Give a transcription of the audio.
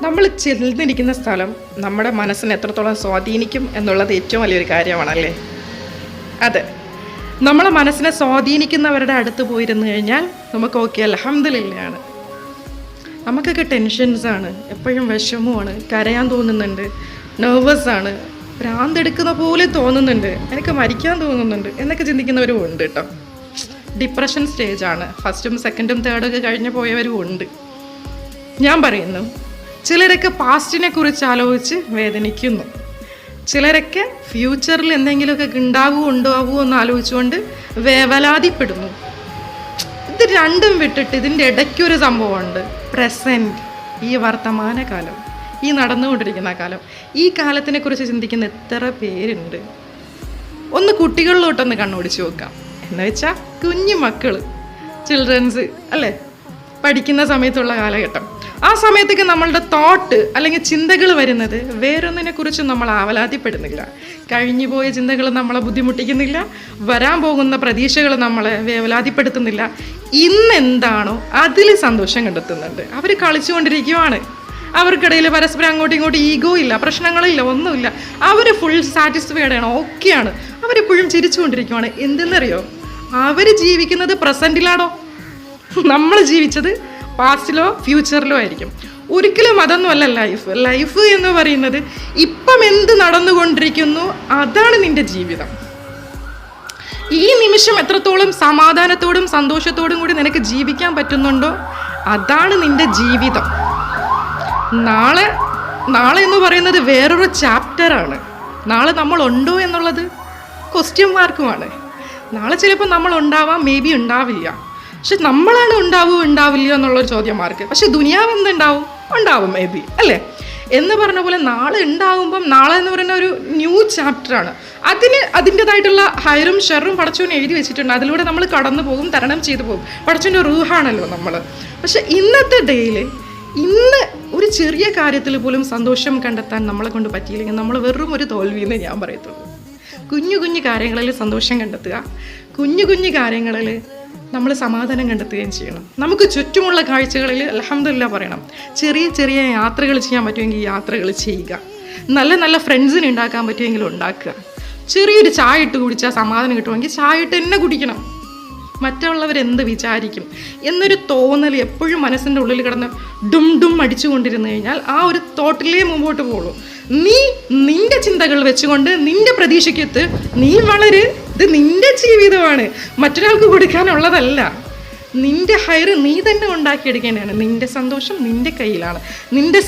നമ്മൾ ചെന്നിരിക്കുന്ന സ്ഥലം നമ്മുടെ മനസ്സിനെ എത്രത്തോളം സ്വാധീനിക്കും എന്നുള്ളത് ഏറ്റവും വലിയൊരു കാര്യമാണല്ലേ. അതെ, നമ്മളെ മനസ്സിനെ സ്വാധീനിക്കുന്നവരുടെ അടുത്ത് പോയിരുന്നു കഴിഞ്ഞാൽ നമുക്ക് ഓക്കെ അൽഹംദുലില്ലാഹ്. നമുക്കൊക്കെ ടെൻഷൻസാണ്, എപ്പോഴും വിഷമമാണ്, കരയാൻ തോന്നുന്നുണ്ട്, നെർവസാണ്, ഭ്രാന്തെടുക്കുന്ന പോലെ തോന്നുന്നുണ്ട്, എനിക്ക് മരിക്കാൻ തോന്നുന്നുണ്ട് എന്നൊക്കെ ചിന്തിക്കുന്നവരും ഉണ്ട് കേട്ടോ. ഡിപ്രഷൻ സ്റ്റേജാണ്, ഫസ്റ്റും സെക്കൻഡും തേർഡൊക്കെ കഴിഞ്ഞ് പോയവരും ഉണ്ട്. ഞാൻ പറയുന്നു, ചിലരൊക്കെ പാസ്റ്റിനെ കുറിച്ച് ആലോചിച്ച് വേദനിക്കുന്നു, ചിലരൊക്കെ ഫ്യൂച്ചറിൽ എന്തെങ്കിലുമൊക്കെ ഉണ്ടാവുമോ എന്ന് ആലോചിച്ചുകൊണ്ട് വേവലാതിപ്പെടുന്നു. ഇത് രണ്ടും വിട്ടിട്ട് ഇതിൻ്റെ ഇടയ്ക്കൊരു സംഭവമുണ്ട്, പ്രസൻറ്റ്, ഈ വർത്തമാനകാലം, ഈ നടന്നുകൊണ്ടിരിക്കുന്ന കാലം. ഈ കാലത്തിനെ കുറിച്ച് ചിന്തിക്കുന്ന എത്ര പേരുണ്ട്. ഒന്ന് കുട്ടികളിലോട്ടൊന്ന് കണ്ണോടിച്ച് നോക്കാം. എന്ന് വെച്ചാൽ കുഞ്ഞു മക്കൾ, ചിൽഡ്രൻസ് അല്ലേ, പഠിക്കുന്ന സമയത്തുള്ള കാലഘട്ടം. ആ സമയത്തേക്ക് നമ്മളുടെ തോട്ട് അല്ലെങ്കിൽ ചിന്തകൾ വരുന്നത് വേറൊന്നിനെ കുറിച്ചും നമ്മൾ ആവലാതിപ്പെടുന്നില്ല. കഴിഞ്ഞു പോയ ചിന്തകൾ നമ്മളെ ബുദ്ധിമുട്ടിക്കുന്നില്ല, വരാൻ പോകുന്ന പ്രതീക്ഷകൾ നമ്മളെ വേവലാതിപ്പെടുത്തുന്നില്ല. ഇന്നെന്താണോ അതിൽ സന്തോഷം കണ്ടെത്തുന്നുണ്ട്. അവർ കളിച്ചുകൊണ്ടിരിക്കുവാണ്, അവർക്കിടയിൽ പരസ്പരം അങ്ങോട്ടും ഇങ്ങോട്ടും ഈഗോ ഇല്ല, പ്രശ്നങ്ങളില്ല, ഒന്നുമില്ല. അവർ ഫുൾ സാറ്റിസ്ഫൈഡ് ആണ്, ഓക്കെയാണ്. അവരെപ്പോഴും ചിരിച്ചുകൊണ്ടിരിക്കുവാണ്. എന്തെന്നറിയോ, അവർ ജീവിക്കുന്നത് പ്രസൻറ്റിലാണോ, നമ്മൾ ജീവിച്ചത് പാസ്റ്റിലോ ഫ്യൂച്ചറിലോ ആയിരിക്കും. ഒരിക്കലും അതൊന്നുമല്ല ലൈഫ് എന്ന് പറയുന്നത് ഇപ്പം എന്ത് നടന്നുകൊണ്ടിരിക്കുന്നു അതാണ് നിന്റെ ജീവിതം. ഈ നിമിഷം എത്രത്തോളം സമാധാനത്തോടും സന്തോഷത്തോടും കൂടി നിനക്ക് ജീവിക്കാൻ പറ്റുന്നുണ്ടോ അതാണ് നിന്റെ ജീവിതം. നാളെ എന്ന് പറയുന്നത് വേറൊരു ചാപ്റ്ററാണ്. നാളെ നമ്മൾ ഉണ്ടോ എന്നുള്ളത് ക്വസ്റ്റ്യൻ മാർക്കുമാണ്. നാളെ ചിലപ്പോൾ നമ്മൾ ഉണ്ടാവാം, മേ ബി ഉണ്ടാവില്ല. പക്ഷെ നമ്മളാണ് ഉണ്ടാവില്ലയോ എന്നുള്ളൊരു ചോദ്യം മാർക്ക്. പക്ഷെ ദുനിയാവ് ഉണ്ടാവും മേ ബി, അല്ലേ? എന്ന് പറഞ്ഞ പോലെ നാളെ ഉണ്ടാകുമ്പം നാളെ എന്ന് പറയുന്ന ഒരു ന്യൂ ചാപ്റ്ററാണ്. അതിൻ്റെതായിട്ടുള്ള ഹൈറും ഷെറും പടച്ചോൻ എഴുതി വെച്ചിട്ടുണ്ട്. അതിലൂടെ നമ്മൾ കടന്നു പോകും, തരണം ചെയ്തു പോകും. പടച്ചോൻ്റെ റൂഹാണല്ലോ നമ്മൾ. പക്ഷെ ഇന്നത്തെ ഡേയിൽ ഇന്ന് ഒരു ചെറിയ കാര്യത്തിൽ പോലും സന്തോഷം കണ്ടെത്താൻ നമ്മളെ കൊണ്ട് പറ്റിയില്ലെങ്കിൽ നമ്മൾ വെറും ഒരു തോൽവിയെന്ന് ഞാൻ പറയത്തുള്ളൂ. കുഞ്ഞു കുഞ്ഞു കാര്യങ്ങളിൽ സന്തോഷം കണ്ടെത്തുക, കുഞ്ഞു കുഞ്ഞു കാര്യങ്ങളിൽ നമ്മൾ സമാധാനം കണ്ടെത്തുകയും ചെയ്യണം. നമുക്ക് ചുറ്റുമുള്ള കാഴ്ചകളിൽ അൽഹംദുലില്ലാഹ് പറയണം. ചെറിയ ചെറിയ യാത്രകൾ ചെയ്യാൻ പറ്റുമെങ്കിൽ യാത്രകൾ ചെയ്യുക. നല്ല നല്ല ഫ്രണ്ട്സിനെ ഉണ്ടാക്കാൻ പറ്റുമെങ്കിൽ ഉണ്ടാക്കുക. ചെറിയൊരു ചായ ഇട്ട് കുടിച്ചാൽ സമാധാനം കിട്ടുമെങ്കിൽ ചായ ഇട്ട് തന്നെ കുടിക്കണം. മറ്റുള്ളവരെന്ത് വിചാരിക്കും എന്നൊരു തോന്നൽ എപ്പോഴും മനസ്സിൻ്റെ ഉള്ളിൽ കിടന്ന് ഡും അടിച്ചു കൊണ്ടിരുന്നു കഴിഞ്ഞാൽ ആ ഒരു തോട്ടിലേ മുമ്പോട്ട് പോകുള്ളൂ. നീ നിന്റെ ചിന്തകൾ വെച്ചുകൊണ്ട് നിന്റെ പ്രതീക്ഷയ്ക്കെത്ത്, നീ വളരെ, ഇത് നിന്റെ ജീവിതമാണ്, മറ്റൊരാൾക്ക് കൊടുക്കാനുള്ളതല്ല. നിന്റെ ഹൈറ് നീ തന്നെ ഉണ്ടാക്കിയെടുക്കേണ്ടതാണ്. നിന്റെ സന്തോഷം നിന്റെ കയ്യിലാണ്. നിന്റെ